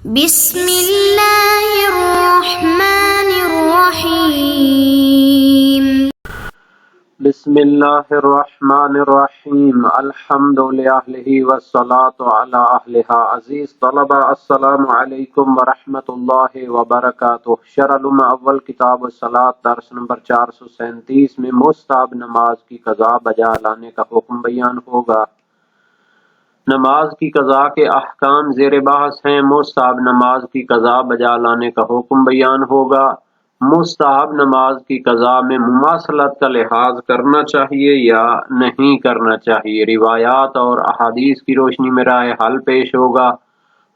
بسم اللہ الرحمن الرحیم بسم اللہ الرحمن الرحیم الحمد للہ والصلاة علی اہلہا۔ عزیز طلبہ السلام علیکم ورحمۃ اللہ وبرکاتہ۔ شرح العلوم اول کتاب الصلاۃ درس نمبر 437 میں مستحب نماز کی قضا بجا لانے کا حکم بیان ہوگا۔ نماز کی قضا کے احکام زیر بحث ہیں۔ مستحب نماز کی قضا بجا لانے کا حکم بیان ہوگا۔ مستحب نماز کی قضا میں مماثلت کا لحاظ کرنا چاہیے یا نہیں کرنا چاہیے، روایات اور احادیث کی روشنی میں رائے حل پیش ہوگا۔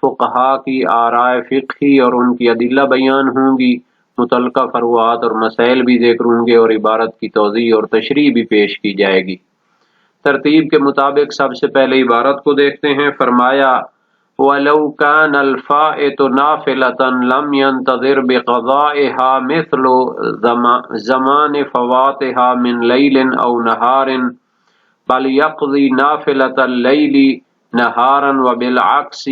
فقہا کی آرائے فقہی اور ان کی ادلہ بیان ہوں گی، متعلقہ فروعات اور مسائل بھی ذکر ہوں گے اور عبارت کی توضیح اور تشریح بھی پیش کی جائے گی۔ ترتیب کے مطابق سب سے پہلے عبارت کو دیکھتے ہیں۔ فرمایا وَلَوْ كَانَ الْفَائِتُ نَافِلَةً لَمْ يَنْتَظِرْ بِقَضَائِهَا مِثْلُ زَمَانِ فَوَاتِهَا مِنْ لَيْلٍ أَوْ نَهَارٍ بَلْ يَقْضِي نَافِلَةَ اللَّيْلِ نَهَارًا وَبِالْعَكْسِ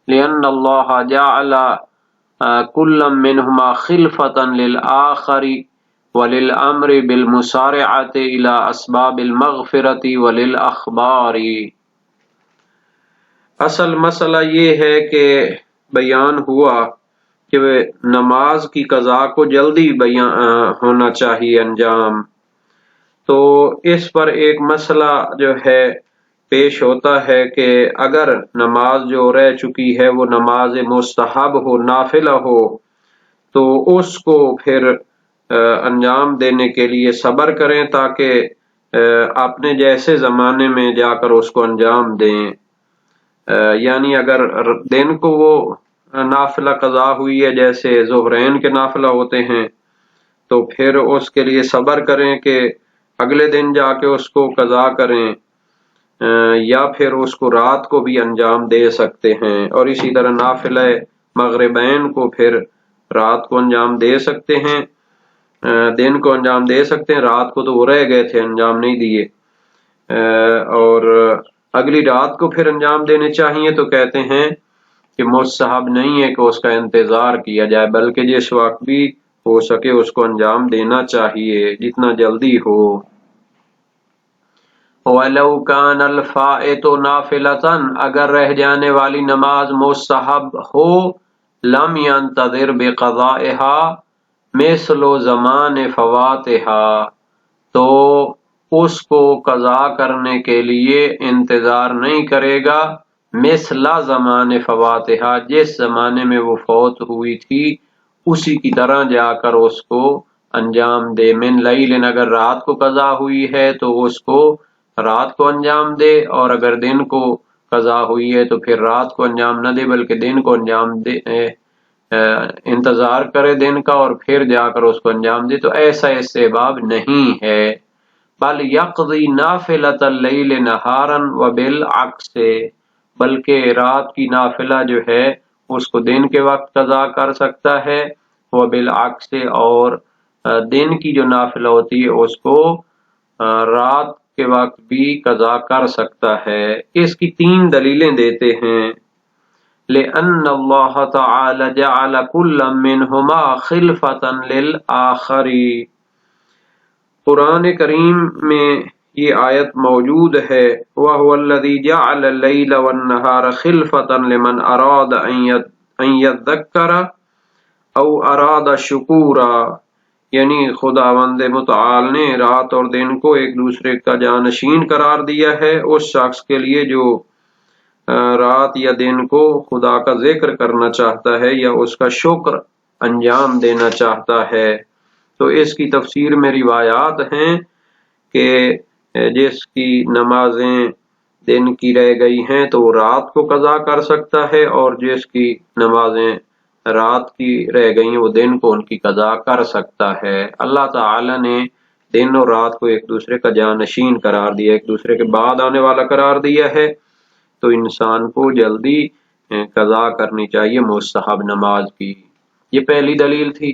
لِأَنَّ اللَّهَ جَعَلَ كُلًّا مِّنْهُمَا خِلْفَةً لِلْآخَرِ وَلِلْأَمْرِ بِالْمُسَارَعَةِ إِلَى أَسْبَابِ الْمَغْفِرَةِ وَلِلْأَخْبَارِ۔ اصل مسئلہ یہ ہے کہ بیان ہوا کہ نماز کی قضا کو جلدی ہونا چاہیے انجام، تو اس پر ایک مسئلہ جو ہے پیش ہوتا ہے کہ اگر نماز جو رہ چکی ہے وہ نماز مستحب ہو، نافلہ ہو، تو اس کو پھر انجام دینے کے لیے صبر کریں تاکہ اپنے جیسے زمانے میں جا کر اس کو انجام دیں۔ یعنی اگر دن کو وہ نافلہ قضا ہوئی ہے جیسے ظہرین کے نافلہ ہوتے ہیں تو پھر اس کے لیے صبر کریں کہ اگلے دن جا کے اس کو قضا کریں، یا پھر اس کو رات کو بھی انجام دے سکتے ہیں، اور اسی طرح نافلہ مغربین کو پھر رات کو انجام دے سکتے ہیں، دن کو انجام دے سکتے ہیں، رات کو تو وہ رہ گئے تھے انجام نہیں دیے، اور اگلی رات کو پھر انجام دینے چاہیے۔ تو کہتے ہیں کہ مستحب نہیں ہے کہ اس کا انتظار کیا جائے، بلکہ جس وقت بھی ہو سکے اس کو انجام دینا چاہیے جتنا جلدی ہو۔ وَلَوْ كَانَ الْفَائِتُ نَافِلَةً، اگر رہ جانے والی نماز مستحب ہو، لَمْ يَنْتَظِرْ بِقَضَائِهَا مِثْلُ زَمَانِ فَوَاتِهَا، تو اس کو قضا کرنے کے لیے انتظار نہیں کرے گا، مثل زمان فواتها، جس زمانے میں وہ فوت ہوئی تھی اسی کی طرح جا کر اس کو انجام دے۔ من لیل، اگر رات کو قضا ہوئی ہے تو اس کو رات کو انجام دے، اور اگر دن کو قضا ہوئی ہے تو پھر رات کو انجام نہ دے بلکہ دن کو انجام دے، انتظار کرے دن کا اور پھر جا کر اس کو انجام دے، تو ایسا استحباب نہیں ہے۔ بل یقضی نافلۃ اللیل نہارا وبالعکس، بلکہ رات کی نافلہ جو ہے اس کو دن کے وقت قضا کر سکتا ہے، وبالعکس، اور دن کی جو نافلہ ہوتی ہے اس کو رات کے وقت بھی قضا کر سکتا ہے۔ اس کی 3 دلیلیں دیتے ہیں۔ لأن اللہ تعالی جعل كل منہما خلفۃ للآخر، قرآن کریم میں یہ آیت موجود ہے، وَهُوَ الَّذِي جَعَلَ اللَّيْلَ وَالنَّهَارَ خِلْفَةً لِمَنْ أَرَادَ أَنْ يَذَّكَّرَ أَوْ أَرَادَ شُكُورًا، یعنی خداوند متعال نے رات اور دن کو ایک دوسرے کا جانشین قرار دیا ہے اس شخص کے لیے جو رات یا دن کو خدا کا ذکر کرنا چاہتا ہے یا اس کا شکر انجام دینا چاہتا ہے۔ تو اس کی تفسیر میں روایات ہیں کہ جس کی نمازیں دن کی رہ گئی ہیں تو وہ رات کو قضا کر سکتا ہے، اور جس کی نمازیں رات کی رہ گئی ہیں وہ دن کو ان کی قضا کر سکتا ہے۔ اللہ تعالی نے دن اور رات کو ایک دوسرے کا جانشین قرار دیا، ایک دوسرے کے بعد آنے والا قرار دیا ہے، تو انسان کو جلدی قضا کرنی چاہیے مستحب نماز کی۔ یہ پہلی دلیل تھی۔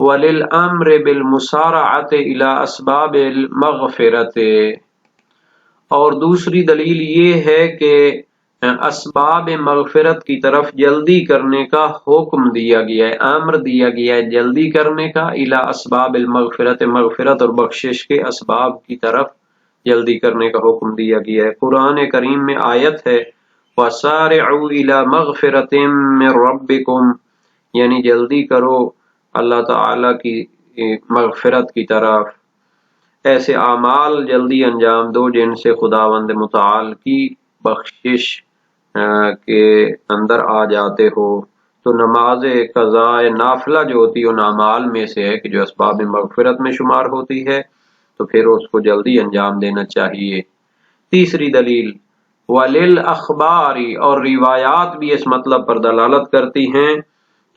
وَلِلْأَمْرِ بِالْمُسَارَعَةِ إِلَى أَسْبَابِ الْمَغْفِرَةِ، اور دوسری دلیل یہ ہے کہ اسباب مغفرت کی طرف جلدی کرنے کا حکم دیا گیا ہے، امر دیا گیا ہے جلدی کرنے کا، الی اسباب المغفرت، مغفرت اور بخشش کے اسباب کی طرف جلدی کرنے کا حکم دیا گیا ہے۔ قرآن کریم میں آیت ہے وَسَارِعُوا إِلَى مَغْفِرَةٍ مِّن رَبِّكُمْ، یعنی جلدی کرو اللہ تعالی کی مغفرت کی طرف، ایسے اعمال جلدی انجام دو جن سے خداوند متعال کی بخشش کے اندر آ جاتے ہو۔ تو نماز قضاء نافلہ جو ہوتی ہے ان اعمال میں سے ہے کہ جو اسباب مغفرت میں شمار ہوتی ہے، تو پھر اس کو جلدی انجام دینا چاہیے۔ تیسری دلیل وَلِلْأَخْبَارِ، اور روایات بھی اس مطلب پر دلالت کرتی ہیں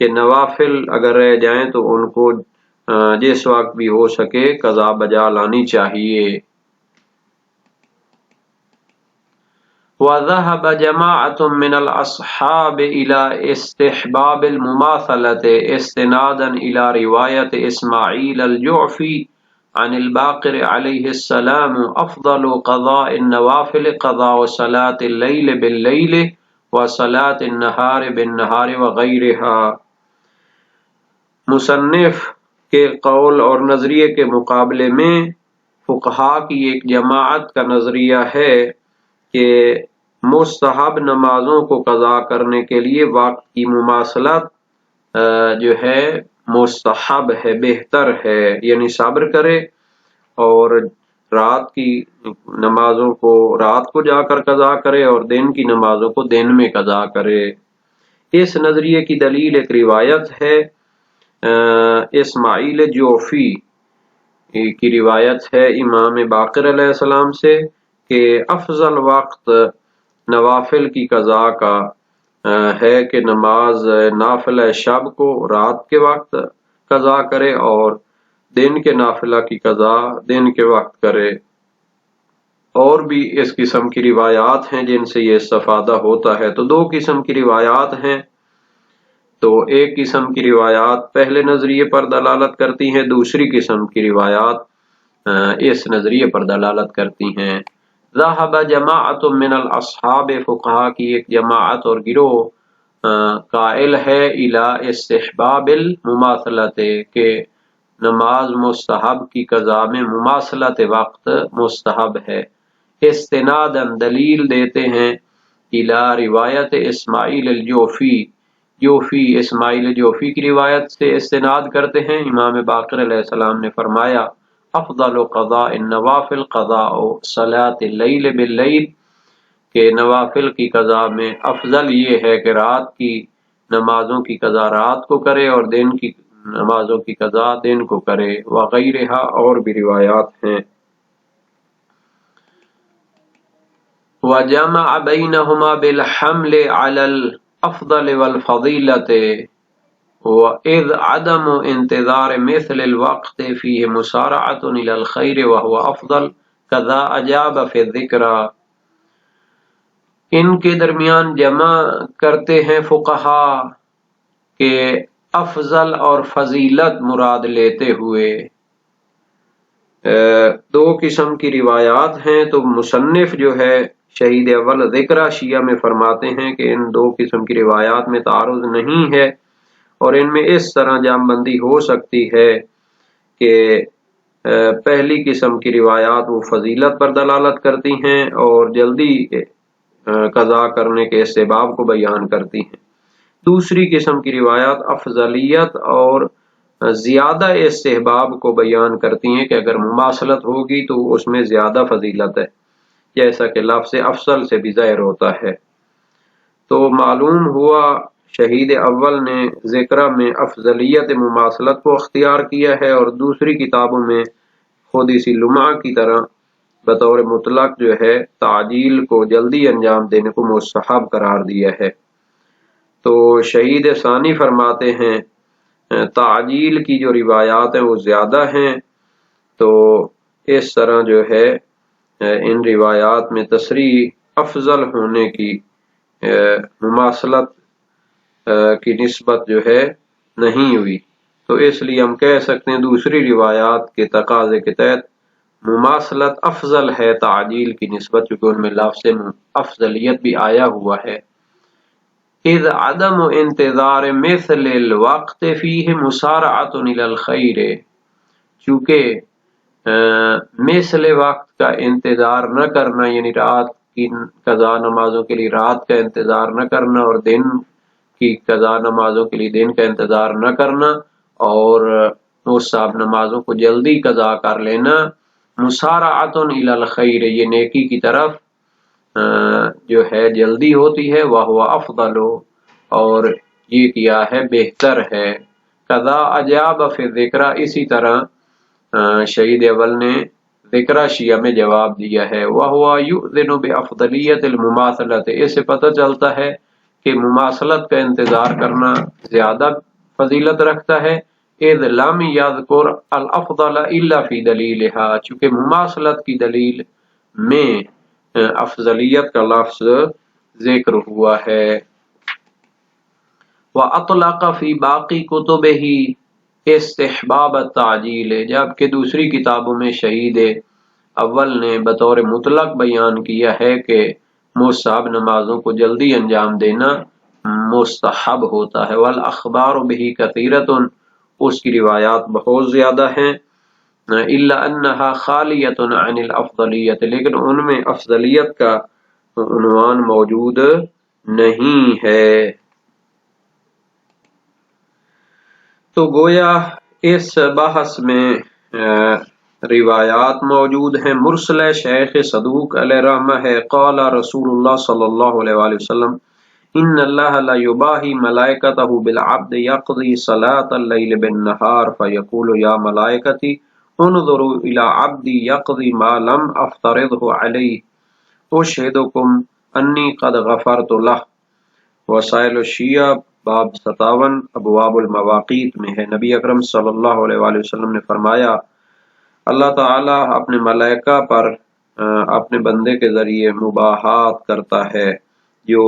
کہ نوافل اگر رہ جائیں تو ان کو جس وقت بھی ہو سکے قضا بجا لانی چاہیے۔ وَذَهَبَ جَمَاعَةٌ مِّنَ الْأَصْحَابِ إِلَى اسْتِحْبَابِ الْمُمَاثَلَةِ اسْتِنَادًا إِلَى رِوَايَةِ إِسْمَاعِيلَ الْجُعْفِي عن الباقر علیہ السلام افضل قضاء النوافل قضاء صلاة الليل بالليل وصلاة النہار بالنہار وغیرہا۔ مصنف کے قول اور نظریے کے مقابلے میں فقہا کی ایک جماعت کا نظریہ ہے کہ مستحب نمازوں کو قضا کرنے کے لیے وقت کی مماثلت جو ہے مستحب ہے، بہتر ہے، یعنی صبر کرے اور رات کی نمازوں کو رات کو جا کر قضا کرے اور دن کی نمازوں کو دن میں قضا کرے۔ اس نظریے کی دلیل ایک روایت ہے اسماعیل جوفی کی روایت ہے امام باقر علیہ السلام سے کہ افضل وقت نوافل کی قضا کا ہے کہ نماز نافلہ شب کو رات کے وقت قضا کرے اور دن کے نافلہ کی قضا دن کے وقت کرے۔ اور بھی اس قسم کی روایات ہیں جن سے یہ استفادہ ہوتا ہے۔ تو دو قسم کی روایات ہیں، تو ایک قسم کی روایات پہلے نظریے پر دلالت کرتی ہیں، دوسری قسم کی روایات اس نظریے پر دلالت کرتی ہیں۔ ذہب جماعت من الاصحاب، فقہا کی ایک جماعت اور گروہ قائل ہے الی استحباب المماثلۃ، کہ نماز مستحب کی قضا میں مماثلت وقت مستحب ہے۔ استناداً دلیل دیتے ہیں الی روایت اسماعیل الجوفی، جوفی اسماعیل جوفی کی روایت سے استناد کرتے ہیں۔ امام باقر علیہ السلام نے فرمایا افضل قضاء النوافل قضاء صلاة اللیل باللیل، کہ نوافل کی قضا میں افضل یہ ہے کہ رات کی نمازوں کی قضا رات کو کرے اور دن کی نمازوں کی قضا دن کو کرے، وغیرہ اور بھی روایات ہیں۔ وجمع بینہما بالحمل علی الافضل والفضیلۃ وَإِذْ عَدَمُ انتظار مثل الوقت فیہ مسارعۃ الی الخیر وہو افضل کذا اجاب فی الذکرى۔ ان کے درمیان جمع کرتے ہیں فقہا کہ افضل اور فضیلت مراد لیتے ہوئے دو قسم کی روایات ہیں۔ تو مصنف جو ہے شہید اول ذکرہ شیعہ میں فرماتے ہیں کہ ان دو قسم کی روایات میں تعارض نہیں ہے اور ان میں اس طرح جام بندی ہو سکتی ہے کہ پہلی قسم کی روایات وہ فضیلت پر دلالت کرتی ہیں اور جلدی قضا کرنے کے استحباب کو بیان کرتی ہیں، دوسری قسم کی روایات افضلیت اور زیادہ استحباب کو بیان کرتی ہیں کہ اگر مماثلت ہوگی تو اس میں زیادہ فضیلت ہے، جیسا کہ لفظ افضل سے بھی ظاہر ہوتا ہے۔ تو معلوم ہوا شہید اول نے ذکرہ میں افضلیت مماثلت کو اختیار کیا ہے اور دوسری کتابوں میں خود اسی لمعہ کی طرح بطور مطلق جو ہے تعجیل کو جلدی انجام دینے کو مستحب قرار دیا ہے۔ تو شہید ثانی فرماتے ہیں تعجیل کی جو روایات ہیں وہ زیادہ ہیں، تو اس طرح جو ہے ان روایات میں تصریح افضل ہونے کی مماثلت کی نسبت جو ہے نہیں ہوئی، تو اس لیے ہم کہہ سکتے ہیں دوسری روایات کے تقاضے کے تحت مماثلت افضل ہے تعجیل کی نسبت، چونکہ ان میں لفظ افضلیت بھی آیا ہوا ہے۔ اذ عدم انتظار مثل الوقت فیہ مسارعۃ الی الخیر، چونکہ مثل وقت کا انتظار نہ کرنا، یعنی رات کی قضا نمازوں کے لیے رات کا انتظار نہ کرنا اور دن کی قضا نمازوں کے لیے دن کا انتظار نہ کرنا، اور اس سب نمازوں کو جلدی قضا کر لینا، مسارعۃ الی الخیر، یہ نیکی کی طرف جو ہے جلدی ہوتی ہے، وہو افضل، اور یہ کیا ہے بہتر ہے۔ قضا اجاب فی الذکر، اسی طرح شہید اول نے ذکرہ شیعہ میں جواب دیا ہے، وہو یؤذن بافضلیت المماثلۃ، اس سے پتہ چلتا ہے کہ مماثلت کا انتظار کرنا زیادہ فضیلت رکھتا ہے، اذ لم یذکر الافضل الا فی دلیلہا، چونکہ مماثلت کی دلیل میں افضلیت کا لفظ ذکر ہوا ہے۔ وَأَطْلَقَ فِي باقی کتبہ استحباب التعجیل، جبکہ دوسری کتابوں میں شہید اول نے بطور مطلق بیان کیا ہے کہ مستحب نمازوں کو جلدی انجام دینا مستحب ہوتا ہے۔ والاخبار بہ کثیرۃ، اس کی روایات بہت زیادہ ہیں، الا انہا خالیۃ عن الافضلیت، لیکن ان میں افضلیت کا عنوان موجود نہیں ہے۔ تو گویا اس بحث میں روایات موجود ہیں۔ مرسل شیخ صدوق علیہ رحمہ ہے، قال رسول اللہ صلی اللہ علیہ وآلہ وسلم ان اللہ لا یباہی ملائکتہ بالعبد یقضی صلاة اللیل بالنہار فیقول یا ملائکتی انظروا الی عبدی یقضی ما لم افترضہ علیہ اشہدکم انی قد غفرت لہ۔ وسائل الشیعہ باب 57 ابواب المواقیت میں ہے۔ نبی اکرم صلی اللہ علیہ وآلہ وسلم نے فرمایا، اللہ تعالیٰ اپنے ملائکہ پر اپنے بندے کے ذریعے مباحات کرتا ہے، جو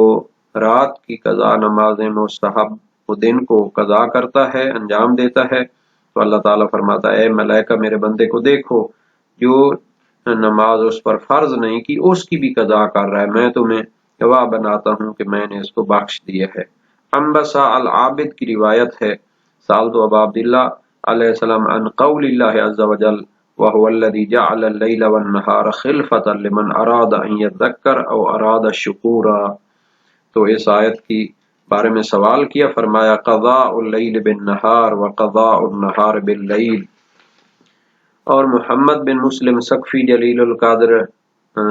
رات کی قضا نمازیں مستحب وہ دن کو قضا کرتا ہے، انجام دیتا ہے، تو اللہ تعالیٰ فرماتا ہے اے ملائکہ میرے بندے کو دیکھو، جو نماز اس پر فرض نہیں کی اس کی بھی قضا کر رہا ہے، میں تمہیں گواہ بناتا ہوں کہ میں نے اس کو بخش دیا ہے۔ انبسا العابد کی روایت ہے، سالت ابا عبداللہ علیہ السلام عن قول اللہ عز وجل وهو الذي جعل الليل والنهار خلفة لمن اراد ان يذكر او اراد شکورا، تو اس آیت کی بارے میں سوال کیا، فرمایا قضاء اللیل بالنہار وقضاء النہار باللیل۔ اور محمد بن مسلم سقفی جلیل القدر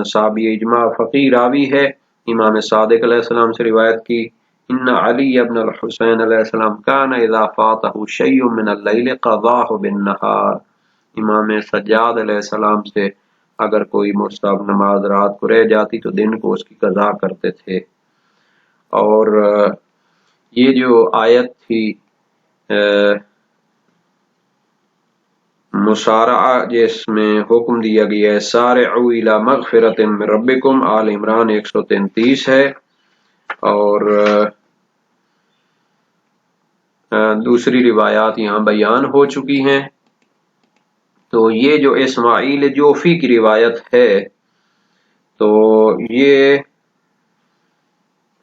صحابی اجماع فقی راوی ہے، امام صادق علیہ السلام سے روایت کی، ان علی ابن الحسین علیہ السلام کان اذا فاتہ شیء من اللیل قضاہ بالنہار، امام سجاد علیہ السلام سے اگر کوئی مستحب نماز رات کو رہ جاتی تو دن کو اس کی قضا کرتے تھے۔ اور یہ جو آیت تھی مسارعہ جس میں حکم دیا گیا ہے سارعوا الی مغفرۃ من ربکم، آل عمران 133 ہے، اور دوسری روایات یہاں بیان ہو چکی ہیں۔ تو یہ جو اسماعیل جوفی کی روایت ہے تو یہ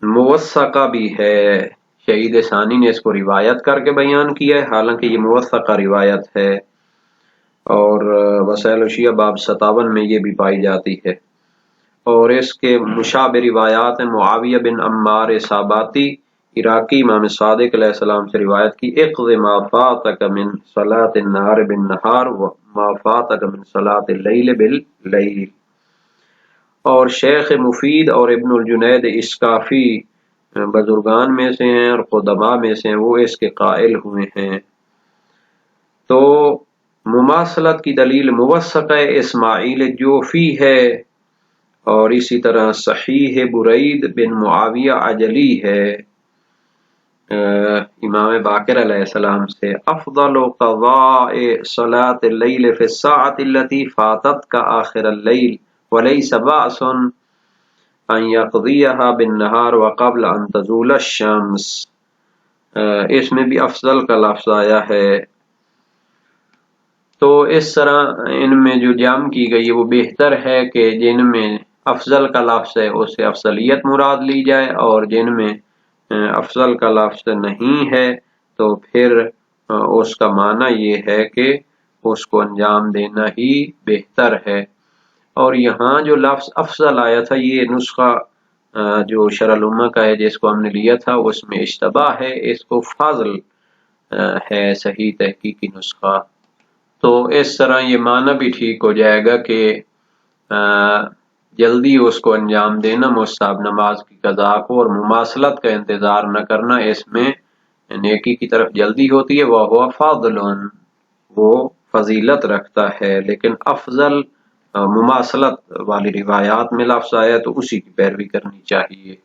موثقہ بھی ہے، شہید ثانی نے اس کو روایت کر کے بیان کیا ہے، حالانکہ یہ موثقہ روایت ہے، اور وسائل الشیعہ باب 57 میں یہ بھی پائی جاتی ہے۔ اور اس کے مشابہ روایات ہیں، معاویہ بن عمار ساباتی عراقی امام صادق علیہ السلام سے روایت کی، اقض ما فاتک من صلاة النہار بالنہار وما فاتک من صلاة اللیل باللیل۔ اور شیخ مفید اور ابن الجنید اسکافی بزرگان میں سے ہیں اور قدماء میں سے ہیں، وہ اس کے قائل ہوئے ہیں۔ تو مماثلت کی دلیل موثقہ اسماعیل جوفی ہے، اور اسی طرح صحیح برید بن معاویہ عجلی ہے امام باقر علیہ السلام سے، افضل قضاء صلاة اللیل فی الساعة التي فاتتک آخر اللیل ولیس بأس ان یقضیها بالنہار وقبل ان تزول الشمس۔ اس میں بھی افضل کا لفظ آیا ہے، تو اس طرح ان میں جو جمع کی گئی وہ بہتر ہے کہ جن میں افضل کا لفظ ہے اس سے افضلیت مراد لی جائے، اور جن میں افضل کا لفظ نہیں ہے تو پھر اس کا معنی یہ ہے کہ اس کو انجام دینا ہی بہتر ہے۔ اور یہاں جو لفظ افضل آیا تھا یہ نسخہ جو شرح الامہ کا ہے جس کو ہم نے لیا تھا اس میں اشتباہ ہے، اس کو فضل ہے صحیح تحقیقی نسخہ۔ تو اس طرح یہ معنی بھی ٹھیک ہو جائے گا کہ جلدی اس کو انجام دینا مستحب نماز کی قضا کو، اور مماثلت کا انتظار نہ کرنا، اس میں نیکی کی طرف جلدی ہوتی ہے۔ وہ فاضل، وہ فضیلت رکھتا ہے، لیکن افضل مماثلت والی روایات میں لفظ آیا تو اسی کی پیروی کرنی چاہیے۔